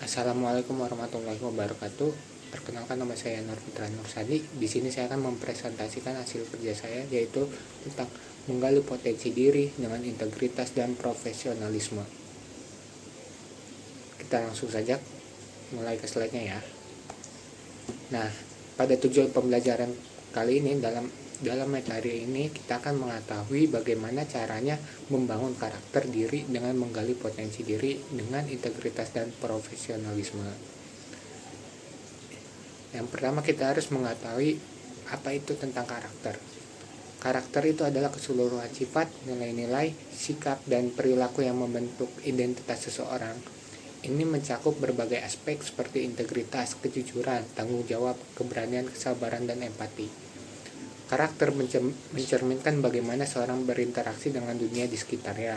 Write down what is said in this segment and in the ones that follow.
Assalamualaikum warahmatullahi wabarakatuh. Perkenalkan, nama saya Nur Fitra Nursadi. Di sini saya akan mempresentasikan hasil kerja saya, yaitu tentang menggali potensi diri dengan integritas dan profesionalisme. Kita langsung saja mulai ke slide-nya ya. Nah, pada tujuan pembelajaran kali ini dalam materi ini kita akan mengetahui bagaimana caranya membangun karakter diri dengan menggali potensi diri dengan integritas dan profesionalisme. Yang pertama, kita harus mengetahui apa itu tentang karakter. Karakter itu adalah keseluruhan sifat, nilai-nilai, sikap, dan perilaku yang membentuk identitas seseorang. Ini mencakup berbagai aspek seperti integritas, kejujuran, tanggung jawab, keberanian, kesabaran, dan empati. Karakter mencerminkan bagaimana seorang berinteraksi dengan dunia di sekitarnya,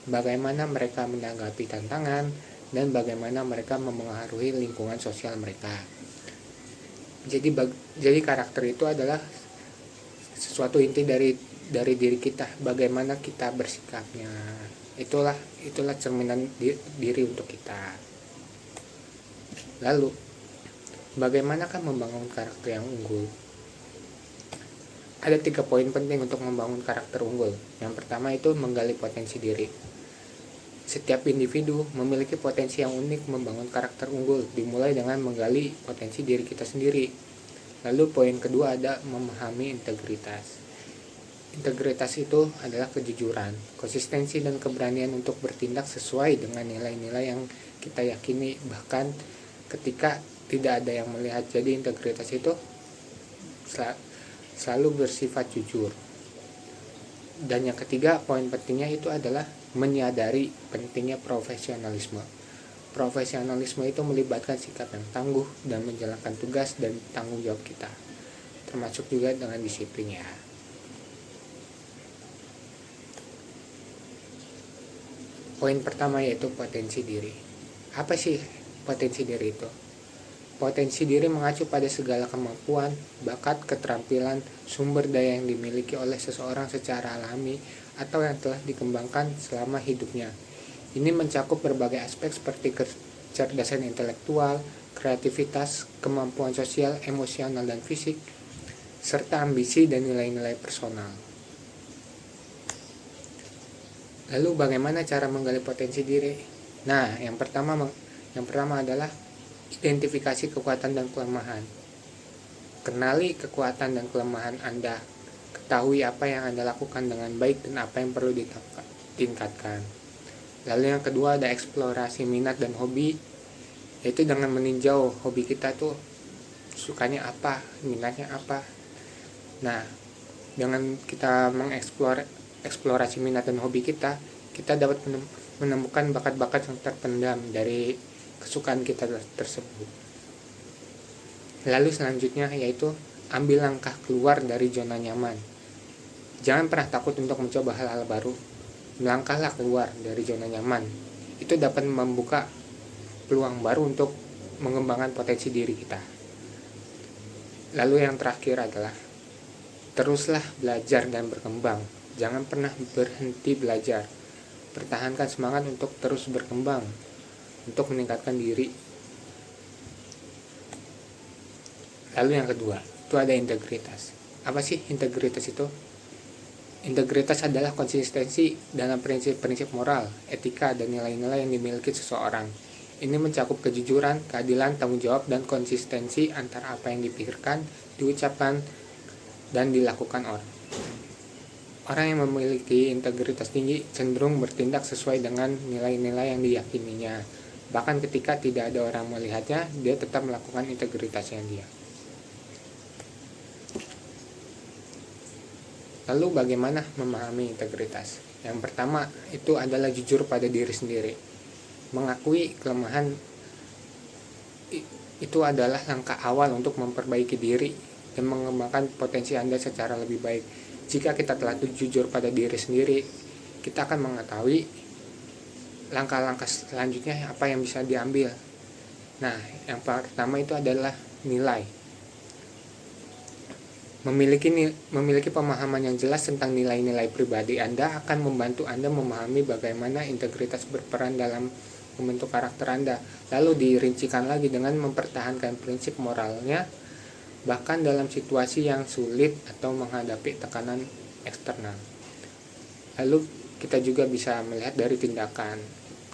bagaimana mereka menanggapi tantangan, dan bagaimana mereka memengaruhi lingkungan sosial mereka. Jadi karakter itu adalah sesuatu inti dari diri kita, bagaimana kita bersikapnya. Itulah cerminan diri untuk kita. Lalu, bagaimanakah membangun karakter yang unggul? Ada 3 poin penting untuk membangun karakter unggul. Yang pertama itu menggali potensi diri. Setiap individu memiliki potensi yang unik membangun karakter unggul, dimulai dengan menggali potensi diri kita sendiri. Lalu poin kedua ada memahami integritas. Integritas itu adalah kejujuran, konsistensi, dan keberanian untuk bertindak sesuai dengan nilai-nilai yang kita yakini, bahkan ketika tidak ada yang melihat. Jadi integritas itu selalu bersifat jujur. Dan yang ketiga, poin pentingnya itu adalah menyadari pentingnya profesionalisme. Profesionalisme itu melibatkan sikap yang tangguh dan menjalankan tugas dan tanggung jawab kita, termasuk juga dengan disiplin ya. Poin pertama yaitu potensi diri. Apa sih potensi diri itu? Potensi diri mengacu pada segala kemampuan, bakat, keterampilan, sumber daya yang dimiliki oleh seseorang secara alami atau yang telah dikembangkan selama hidupnya. Ini mencakup berbagai aspek seperti kecerdasan intelektual, kreativitas, kemampuan sosial, emosional, dan fisik, serta ambisi dan nilai-nilai personal. Lalu bagaimana cara menggali potensi diri? Nah, yang pertama adalah identifikasi kekuatan dan kelemahan. Kenali kekuatan dan kelemahan Anda. Ketahui apa yang Anda lakukan dengan baik dan apa yang perlu ditingkatkan. Lalu yang kedua ada eksplorasi minat dan hobi, yaitu dengan meninjau hobi kita tuh sukanya apa, minatnya apa. Nah, dengan kita mengeksplorasi minat dan hobi kita dapat menemukan bakat-bakat yang terpendam dari kesukaan kita tersebut. Lalu selanjutnya yaitu ambil langkah keluar dari zona nyaman. Jangan pernah takut untuk mencoba hal-hal baru. Melangkahlah keluar dari zona nyaman. Itu dapat membuka peluang baru untuk mengembangkan potensi diri kita. Lalu yang terakhir adalah teruslah belajar dan berkembang. Jangan pernah berhenti belajar. Pertahankan semangat untuk terus berkembang, untuk meningkatkan diri. Lalu yang kedua, itu ada integritas. Apa sih integritas itu? Integritas adalah konsistensi dalam prinsip-prinsip moral, etika, dan nilai-nilai yang dimiliki seseorang. Ini mencakup kejujuran, keadilan, tanggung jawab, dan konsistensi antara apa yang dipikirkan, diucapkan, dan dilakukan orang. Orang yang memiliki integritas tinggi cenderung bertindak sesuai dengan nilai-nilai yang diyakininya. Bahkan ketika tidak ada orang melihatnya, dia tetap melakukan integritasnya dia. Lalu bagaimana memahami integritas? Yang pertama itu adalah jujur pada diri sendiri. Mengakui kelemahan itu adalah langkah awal untuk memperbaiki diri dan mengembangkan potensi Anda secara lebih baik. Jika kita telah jujur pada diri sendiri, kita akan mengetahui langkah-langkah selanjutnya apa yang bisa diambil. Nah, yang pertama itu adalah nilai. Memiliki pemahaman yang jelas tentang nilai-nilai pribadi Anda akan membantu Anda memahami bagaimana integritas berperan dalam membentuk karakter Anda. Lalu dirincikan lagi dengan mempertahankan prinsip moralnya bahkan dalam situasi yang sulit atau menghadapi tekanan eksternal. Lalu kita juga bisa melihat dari tindakan,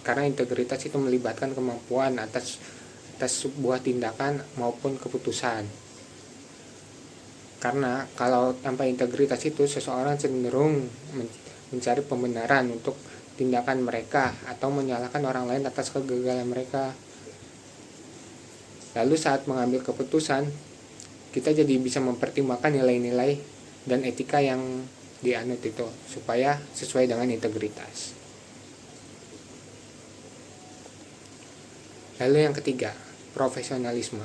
karena integritas itu melibatkan kemampuan atas sebuah tindakan maupun keputusan. Karena kalau tanpa integritas itu seseorang cenderung mencari pembenaran untuk tindakan mereka atau menyalahkan orang lain atas kegagalan mereka. Lalu saat mengambil keputusan, kita jadi bisa mempertimbangkan nilai-nilai dan etika yang dianut itu supaya sesuai dengan integritas. Lalu yang ketiga, profesionalisme.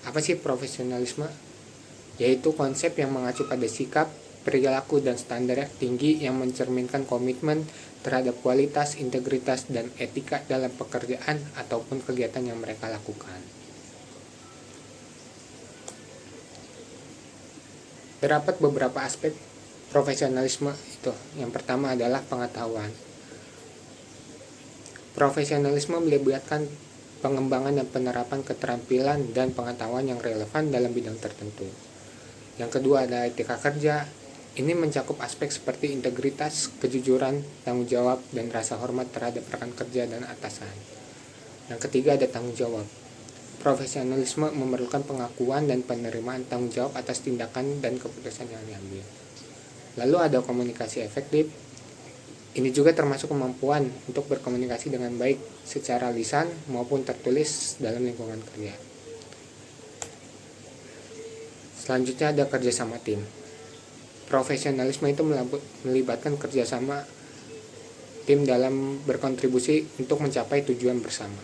Apa sih profesionalisme? Yaitu konsep yang mengacu pada sikap, perilaku, dan standar tinggi yang mencerminkan komitmen terhadap kualitas, integritas, dan etika dalam pekerjaan ataupun kegiatan yang mereka lakukan. Terdapat beberapa aspek profesionalisme itu. Yang pertama adalah pengetahuan. Profesionalisme melibatkan pengembangan dan penerapan keterampilan dan pengetahuan yang relevan dalam bidang tertentu. Yang kedua ada etika kerja. Ini mencakup aspek seperti integritas, kejujuran, tanggung jawab, dan rasa hormat terhadap rekan kerja dan atasan. Yang ketiga ada tanggung jawab. Profesionalisme memerlukan pengakuan dan penerimaan tanggung jawab atas tindakan dan keputusan yang diambil. Lalu ada komunikasi efektif. Ini juga termasuk kemampuan untuk berkomunikasi dengan baik secara lisan maupun tertulis dalam lingkungan kerja. Selanjutnya ada kerjasama tim. Profesionalisme itu melibatkan kerjasama tim dalam berkontribusi untuk mencapai tujuan bersama.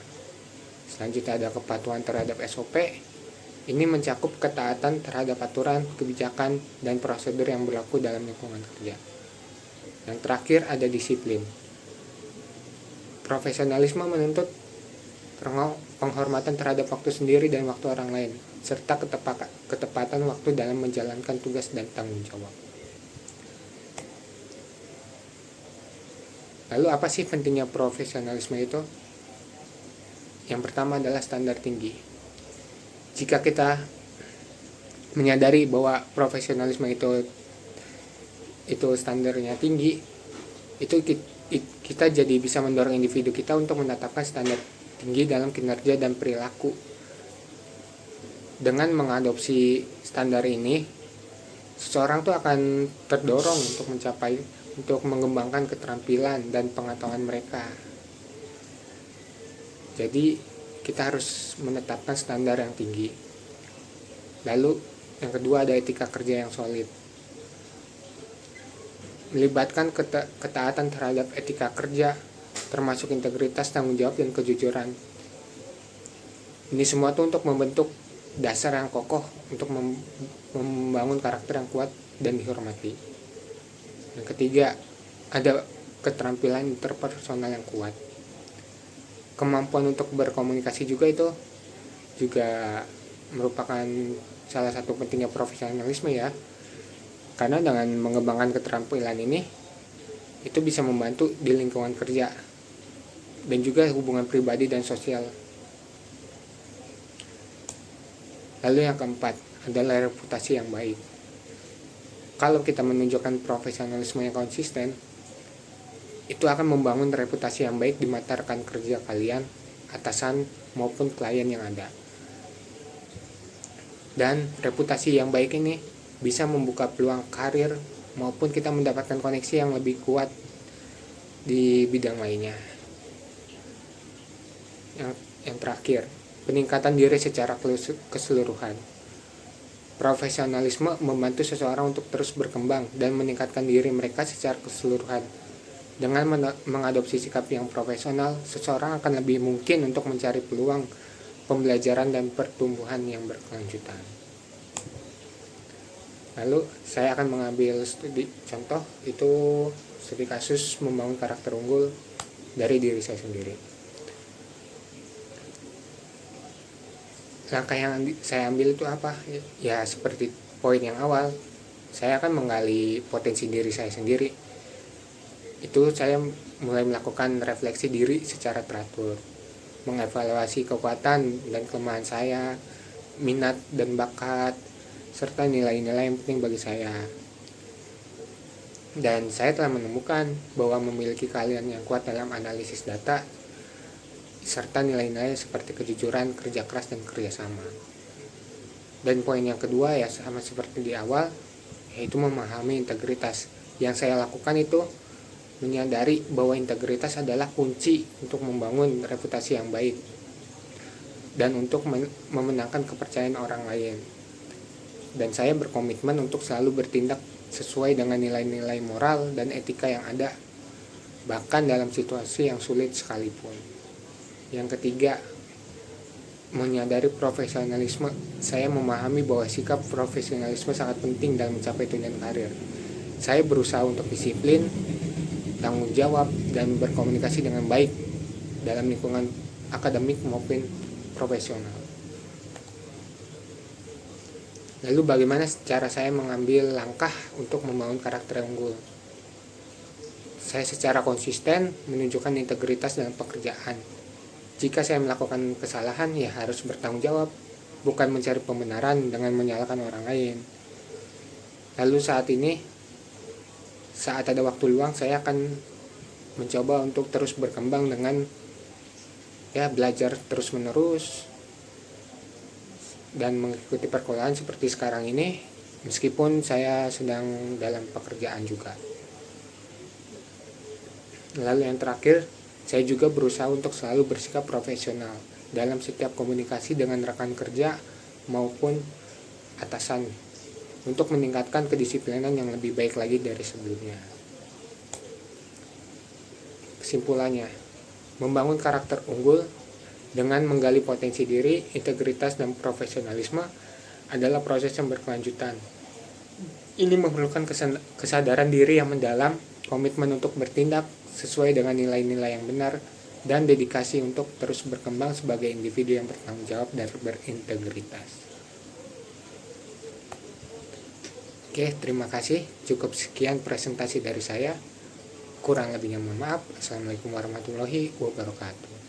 Selanjutnya ada kepatuhan terhadap SOP. Ini mencakup ketaatan terhadap aturan, kebijakan, dan prosedur yang berlaku dalam lingkungan kerja. Yang terakhir ada disiplin. Profesionalisme menuntut penghormatan terhadap waktu sendiri dan waktu orang lain, serta ketepatan waktu dalam menjalankan tugas dan tanggung jawab. Lalu apa sih pentingnya profesionalisme itu? Yang pertama adalah standar tinggi. Jika kita menyadari bahwa profesionalisme itu standarnya tinggi, itu kita jadi bisa mendorong individu kita untuk menetapkan standar tinggi dalam kinerja dan perilaku. Dengan mengadopsi standar ini, seseorang tuh akan terdorong untuk mengembangkan keterampilan dan pengetahuan mereka. Jadi kita harus menetapkan standar yang tinggi. Lalu yang kedua ada etika kerja yang solid. Melibatkan ketaatan terhadap etika kerja, termasuk integritas, tanggung jawab, dan kejujuran. Ini semua tuh untuk membentuk dasar yang kokoh untuk membangun karakter yang kuat dan dihormati. Yang ketiga, ada keterampilan interpersonal yang kuat. Kemampuan untuk berkomunikasi juga merupakan salah satu pentingnya profesionalisme ya. Karena dengan mengembangkan keterampilan ini, itu bisa membantu di lingkungan kerja dan juga hubungan pribadi dan sosial. Lalu yang keempat adalah reputasi yang baik. Kalau kita menunjukkan profesionalisme yang konsisten, itu akan membangun reputasi yang baik di mata rekan kerja kalian, atasan maupun klien yang ada. Dan reputasi yang baik ini bisa membuka peluang karir maupun kita mendapatkan koneksi yang lebih kuat di bidang lainnya. Yang terakhir, peningkatan diri secara keseluruhan. Profesionalisme membantu seseorang untuk terus berkembang dan meningkatkan diri mereka secara keseluruhan. Dengan mengadopsi sikap yang profesional, seseorang akan lebih mungkin untuk mencari peluang pembelajaran dan pertumbuhan yang berkelanjutan. Lalu saya akan mengambil studi contoh, itu studi kasus membangun karakter unggul dari diri saya sendiri. Langkah yang saya ambil itu apa? Ya seperti poin yang awal, saya akan menggali potensi diri saya sendiri. Itu saya mulai melakukan refleksi diri secara teratur. mengevaluasi kekuatan dan kelemahan saya, minat dan bakat, serta nilai-nilai yang penting bagi saya. Dan saya telah menemukan bahwa memiliki keahlian yang kuat dalam analisis data, serta nilai-nilai seperti kejujuran, kerja keras, dan kerjasama. Dan poin yang kedua ya sama seperti di awal, yaitu memahami integritas. Yang saya lakukan itu menyadari bahwa integritas adalah kunci untuk membangun reputasi yang baik dan untuk memenangkan kepercayaan orang lain. Dan saya berkomitmen untuk selalu bertindak sesuai dengan nilai-nilai moral dan etika yang ada, bahkan dalam situasi yang sulit sekalipun. Yang ketiga, menyadari profesionalisme. Saya memahami bahwa sikap profesionalisme sangat penting dalam mencapai tujuan karir. Saya berusaha untuk disiplin, tanggung jawab, dan berkomunikasi dengan baik dalam lingkungan akademik maupun profesional. Lalu bagaimana cara saya mengambil langkah untuk membangun karakter yang unggul? Saya secara konsisten menunjukkan integritas dalam pekerjaan. Jika saya melakukan kesalahan, ya harus bertanggung jawab, bukan mencari pembenaran dengan menyalahkan orang lain. Lalu saat ada waktu luang, saya akan mencoba untuk terus berkembang dengan belajar terus menerus dan mengikuti perkuliahan seperti sekarang ini, meskipun saya sedang dalam pekerjaan juga. Lalu yang terakhir, saya juga berusaha untuk selalu bersikap profesional dalam setiap komunikasi dengan rekan kerja maupun atasan untuk meningkatkan kedisiplinan yang lebih baik lagi dari sebelumnya. Kesimpulannya, membangun karakter unggul dengan menggali potensi diri, integritas, dan profesionalisme adalah proses yang berkelanjutan. Ini memerlukan kesadaran diri yang mendalam, komitmen untuk bertindak sesuai dengan nilai-nilai yang benar, dan dedikasi untuk terus berkembang sebagai individu yang bertanggung jawab dan berintegritas. Oke, terima kasih. Cukup sekian presentasi dari saya. Kurang lebihnya mohon maaf. Assalamualaikum warahmatullahi wabarakatuh.